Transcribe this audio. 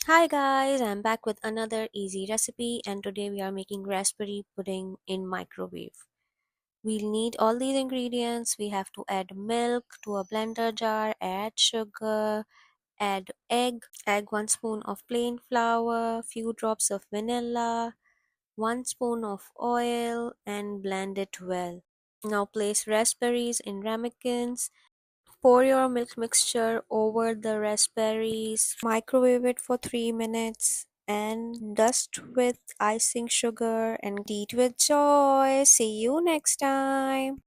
Hi guys, I'm back with another easy recipe and today we are making raspberry pudding in microwave. We'll need all these ingredients. We have to add milk to a blender jar, add sugar, add egg 1 spoon of plain flour, few drops of vanilla, 1 spoon of oil and blend it well. Now place raspberries in ramekins. Pour your milk mixture over the raspberries, microwave it for 3 minutes, and dust with icing sugar and eat with joy. See you next time.